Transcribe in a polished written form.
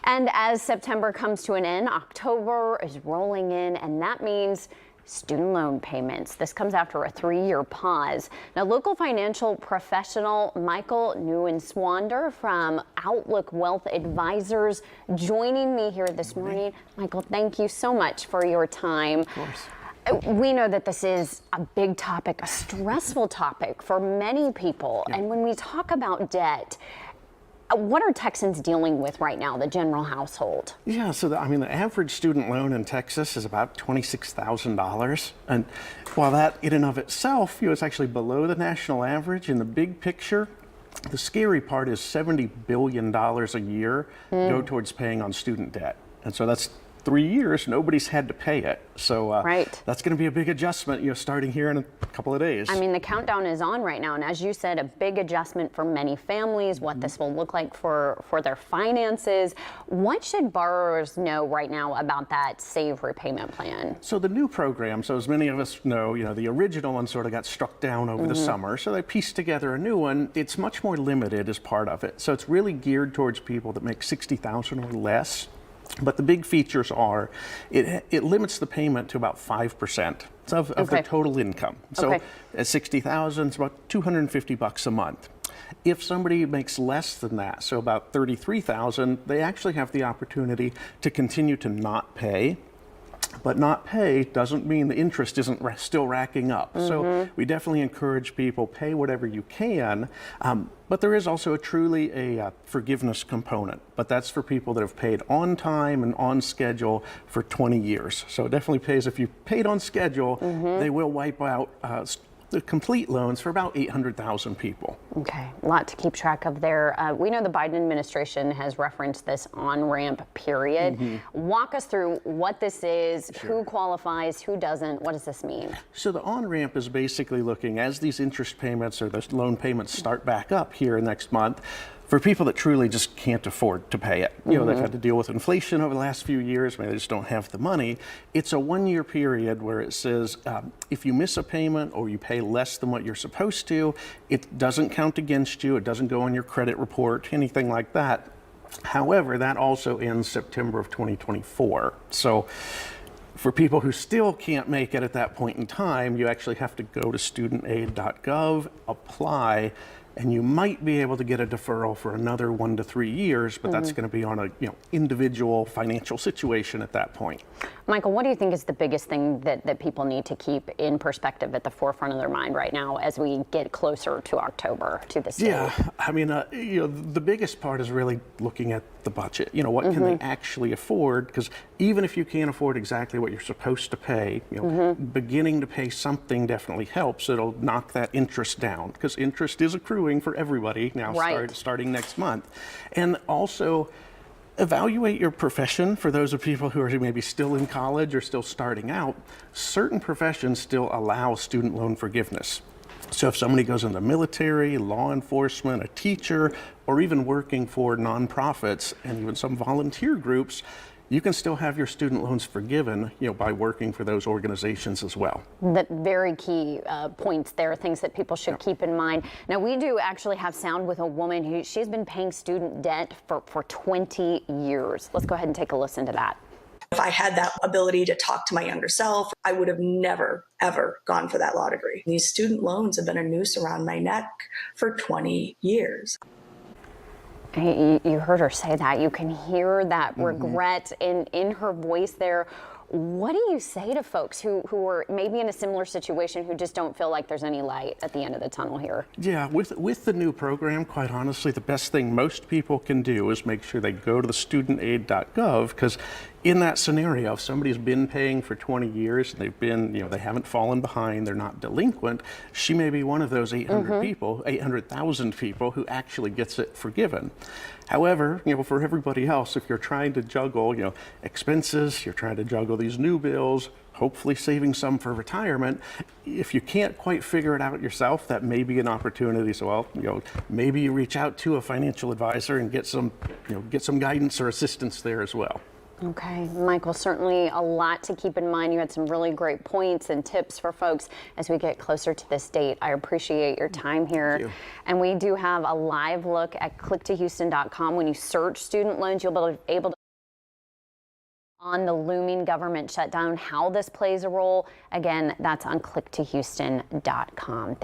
And as September comes to an end, October is rolling in, and that means student loan payments. This comes after a 3-year pause. Now, local financial professional Michael Nguyen-Swander from Outlook Wealth Advisors joining me here this morning. Michael, thank you so much for your time. Of course. We know that this is a big topic, a stressful topic for many people. Yeah. And when we talk about debt, what are Texans dealing with right now, the general household? Yeah, so the average student loan in Texas is about $26,000. And while that in and of itself, is actually below the national average in the big picture, the scary part is $70 billion a year go towards paying on student debt. And so that's 3 years, nobody's had to pay it. So that's going to be a big adjustment, starting here in a couple of days. I mean, the countdown is on right now. And as you said, a big adjustment for many families, what this will look like for their finances. What should borrowers know right now about that Save Repayment Plan? So the new program, so as many of us know, the original one sort of got struck down over the summer. So they pieced together a new one. It's much more limited as part of it. So it's really geared towards people that make $60,000 or less. But the big features are, it limits the payment to about 5% of their total income. So at $60,000, it's about $250 a month. If somebody makes less than that, so about $33,000, they actually have the opportunity to continue to not pay. But not pay doesn't mean the interest isn't still racking up. So we definitely encourage people, pay whatever you can. But there is also truly a forgiveness component. But that's for people that have paid on time and on schedule for 20 years. So it definitely pays. If you paid on schedule, they will wipe out the complete loans for about 800,000 people. Okay, a lot to keep track of there. We know the Biden administration has referenced this on-ramp period. Walk us through what this is, who qualifies, who doesn't, what does this mean? So the on-ramp is basically looking, as these interest payments or the loan payments start back up here next month, for people that truly just can't afford to pay it. They've had to deal with inflation over the last few years, maybe they just don't have the money. It's a 1-year period where it says if you miss a payment or you pay less than what you're supposed to, it doesn't count against you, it doesn't go on your credit report, anything like that. However, that also ends September of 2024. So for people who still can't make it at that point in time, you actually have to go to studentaid.gov, apply, and you might be able to get a deferral for another 1 to 3 years, but that's going to be on a individual financial situation at that point. Michael, what do you think is the biggest thing that people need to keep in perspective at the forefront of their mind right now as we get closer to October, to this date? Yeah, I mean, the biggest part is really looking at the budget. What can they actually afford? Because even if you can't afford exactly what you're supposed to pay, beginning to pay something definitely helps. It'll knock that interest down, because interest is accruing for everybody now starting next month. And also, evaluate your profession. For those of people who are maybe still in college or still starting out, certain professions still allow student loan forgiveness. So if somebody goes in the military, law enforcement, a teacher, or even working for nonprofits and even some volunteer groups, you can still have your student loans forgiven, by working for those organizations as well. That very key points there, things that people should keep in mind. Now, we do actually have sound with a woman who she's been paying student debt for 20 years. Let's go ahead and take a listen to that. If I had that ability to talk to my younger self, I would have never, ever gone for that law degree. These student loans have been a noose around my neck for 20 years. You heard her say that. You can hear that regret in her voice there. What do you say to folks who are maybe in a similar situation, who just don't feel like there's any light at the end of the tunnel here? Yeah, with the new program, quite honestly, the best thing most people can do is make sure they go to the studentaid.gov, because in that scenario, if somebody's been paying for 20 years and they've been, they haven't fallen behind, they're not delinquent, she may be one of those 800,000 people who actually gets it forgiven. However, for everybody else, if you're trying to juggle, expenses, you're trying to juggle these new bills, hopefully saving some for retirement, if you can't quite figure it out yourself, that may be an opportunity. So, maybe you reach out to a financial advisor and get some guidance or assistance there as well. Okay, Michael, certainly a lot to keep in mind. You had some really great points and tips for folks as we get closer to this date. I appreciate your time here. Thank you. And we do have a live look at clicktohouston.com. When you search student loans, you'll be able to On the looming government shutdown, how this plays a role, again, that's on clicktohouston.com.